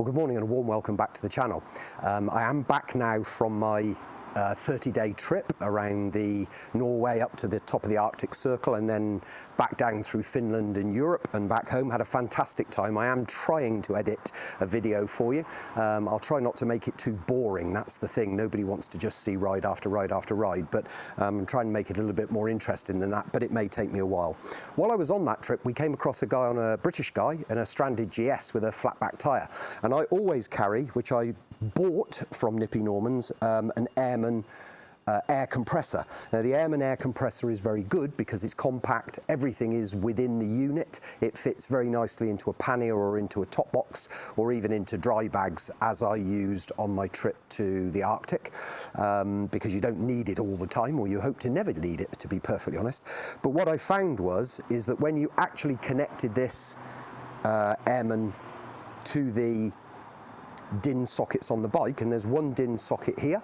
Well, good morning and a warm welcome back to the channel. I am back now from my 30-day trip around the Norway up to the top of the Arctic Circle and then back down through Finland and Europe and back home. Had a fantastic time. I am trying to edit a video for you. I'll try not to make it too boring. That's the thing. Nobody wants to just see ride after ride after ride, but I'm trying to make it a little bit more interesting than that, but it may take me a while. While I was on that trip, we came across a British guy in a stranded GS with a flat back tyre. And I always carry, which I bought from Nippy Norman's, an Airman air compressor. Now the Airman air compressor is very good because it's compact, everything is within the unit, it fits very nicely into a pannier or into a top box or even into dry bags, as I used on my trip to the Arctic, because you don't need it all the time, or you hope to never need it, to be perfectly honest. But what I found is that when you actually connected this Airman to the DIN sockets on the bike, and there's one DIN socket here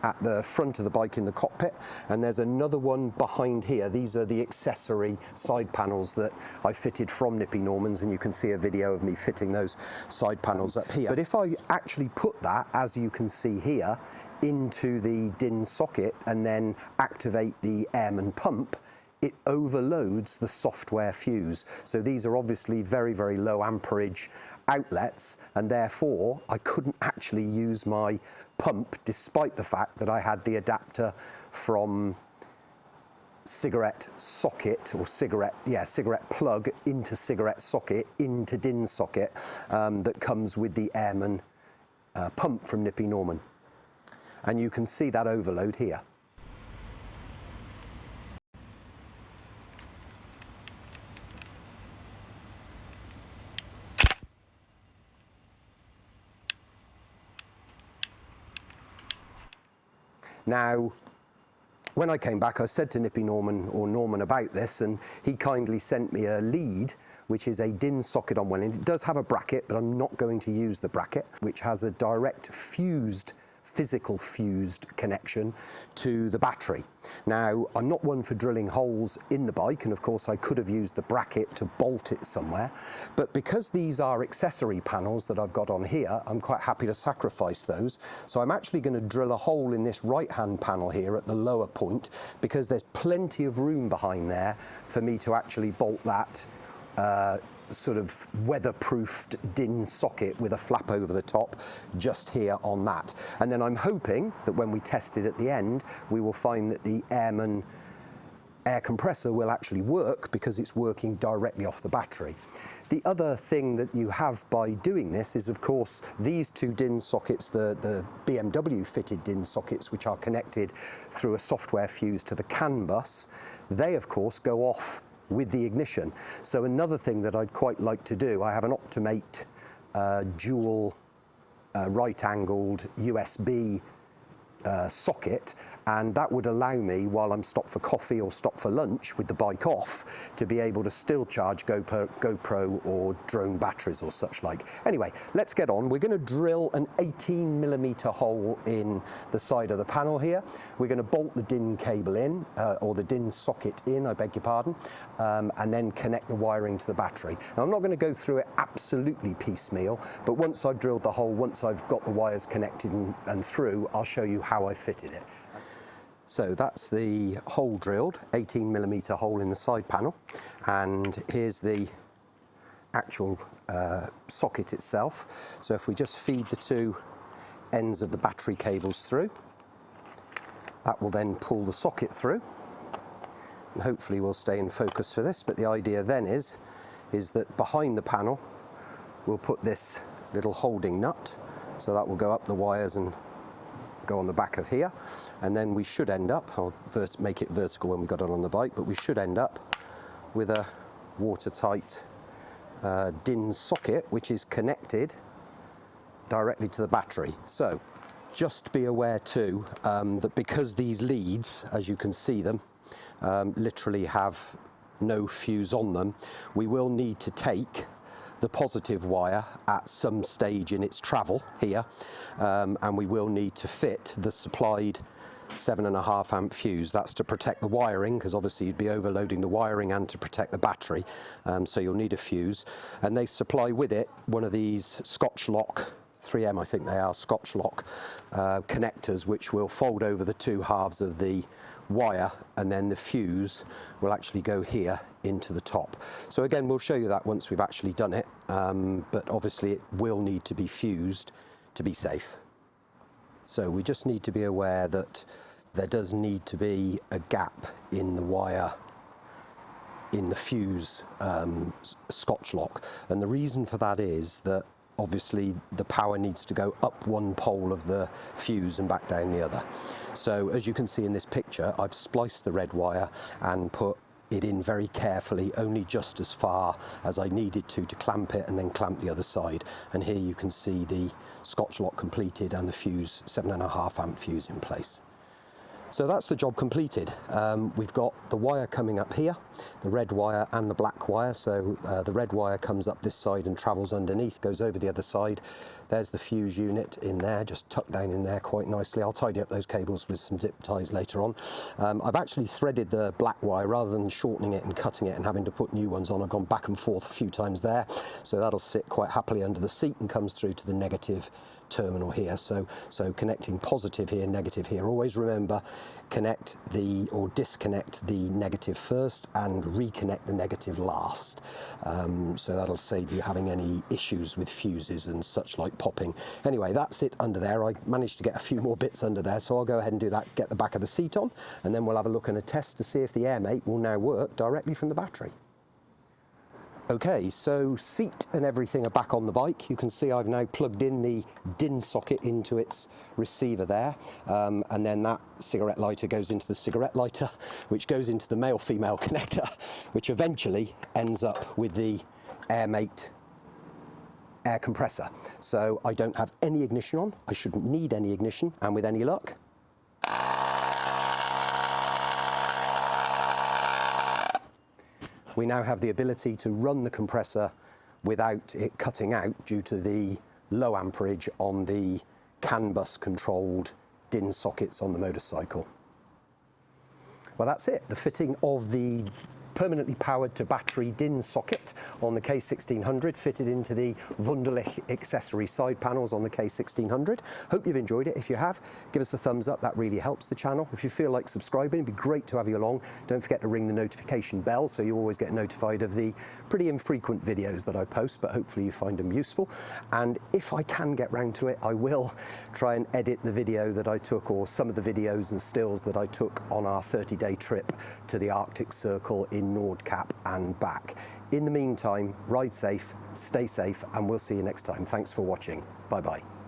at the front of the bike in the cockpit, and there's another one behind here. These are the accessory side panels that I fitted from Nippy Norman's, and you can see a video of me fitting those side panels up here. But if I actually put that, as you can see here, into the DIN socket and then activate the Airman pump, it overloads the software fuse. So these are obviously very, very low amperage outlets, and therefore I couldn't actually use my pump despite the fact that I had the adapter from cigarette socket or cigarette plug into cigarette socket into DIN socket that comes with the Airman pump from Nippy Norman. And you can see that overload here. Now, when I came back, I said to Nippy Norman about this, and he kindly sent me a lead, which is a DIN socket on one end. It does have a bracket, but I'm not going to use the bracket, which has a direct physical fused connection to the battery. Now, I'm not one for drilling holes in the bike, and of course I could have used the bracket to bolt it somewhere, but because these are accessory panels that I've got on here, I'm quite happy to sacrifice those. So I'm actually going to drill a hole in this right hand panel here at the lower point, because there's plenty of room behind there for me to actually bolt that sort of weatherproofed DIN socket with a flap over the top just here on that. And then I'm hoping that when we test it at the end, we will find that the Airman air compressor will actually work because it's working directly off the battery. The other thing that you have by doing this is, of course, these two DIN sockets, the BMW fitted DIN sockets, which are connected through a software fuse to the Canbus, they of course go off with the ignition. So another thing that I'd quite like to do, I have an Optimate dual right-angled USB socket, and that would allow me, while I'm stopped for coffee or stopped for lunch with the bike off, to be able to still charge GoPro or drone batteries or such like. Anyway, let's get on. We're going to drill an 18mm hole in the side of the panel here. We're going to bolt the DIN cable in, or the DIN socket in, I beg your pardon, and then connect the wiring to the battery. Now, I'm not going to go through it absolutely piecemeal, but once I've drilled the hole, once I've got the wires connected and through, I'll show you how I fitted it. So that's the hole drilled, 18mm hole in the side panel, and here's the actual socket itself. So if we just feed the two ends of the battery cables through, that will then pull the socket through, and hopefully we'll stay in focus for this. But the idea then is that behind the panel we'll put this little holding nut, so that will go up the wires and go on the back of here, and then we should end up, I'll make it vertical when we got it on the bike, but we should end up with a watertight DIN socket which is connected directly to the battery. So just be aware too that because these leads, as you can see them, literally have no fuse on them, we will need to take the positive wire at some stage in its travel here, and we will need to fit the supplied 7.5 amp fuse. That's to protect the wiring, because obviously you'd be overloading the wiring, and to protect the battery, so you'll need a fuse. And they supply with it one of these Scotch lock, 3M I think they are, Scotch lock connectors, which will fold over the two halves of the wire, and then the fuse will actually go here into the top. So again, we'll show you that once we've actually done it, but obviously it will need to be fused to be safe. So we just need to be aware that there does need to be a gap in the wire in the fuse Scotch lock, and the reason for that is that obviously the power needs to go up one pole of the fuse and back down the other. So as you can see in this picture, I've spliced the red wire and put it in very carefully, only just as far as I needed to clamp it, and then clamp the other side. And here you can see the Scotch lock completed and the fuse, 7.5 amp fuse, in place. So that's the job completed. We've got the wire coming up here, the red wire and the black wire. So the red wire comes up this side and travels underneath, goes over the other side. There's the fuse unit in there, just tucked down in there quite nicely. I'll tidy up those cables with some zip ties later on. I've actually threaded the black wire rather than shortening it and cutting it and having to put new ones on. I've gone back and forth a few times there. So that'll sit quite happily under the seat and comes through to the negative terminal here. So connecting positive here, negative here. Always remember, connect the, or disconnect the negative first and reconnect the negative last. So that'll save you having any issues with fuses and such like popping. Anyway, that's it under there. I managed to get a few more bits under there, so I'll go ahead and do that, get the back of the seat on, and then we'll have a look and a test to see if the Airmate will now work directly from the battery. Okay, so seat and everything are back on the bike. You can see I've now plugged in the DIN socket into its receiver there, and then that cigarette lighter goes into the cigarette lighter, which goes into the male-female connector, which eventually ends up with the Airmate air compressor. So I don't have any ignition on, I shouldn't need any ignition, and with any luck, we now have the ability to run the compressor without it cutting out due to the low amperage on the Canbus controlled DIN sockets on the motorcycle. Well, that's it. The fitting of the permanently powered to battery DIN socket on the K1600 fitted into the Wunderlich Accessory Sidepanels on the K1600. Hope you've enjoyed it. If you have, give us a thumbs up. That really helps the channel. If you feel like subscribing, it'd be great to have you along. Don't forget to ring the notification bell so you always get notified of the pretty infrequent videos that I post, but hopefully you find them useful. And if I can get round to it, I will try and edit the video that I took, or some of the videos and stills that I took on our 30-day trip to the Arctic Circle in Nordkapp and back. In the meantime, ride safe, stay safe, and we'll see you next time. Thanks for watching. Bye-bye.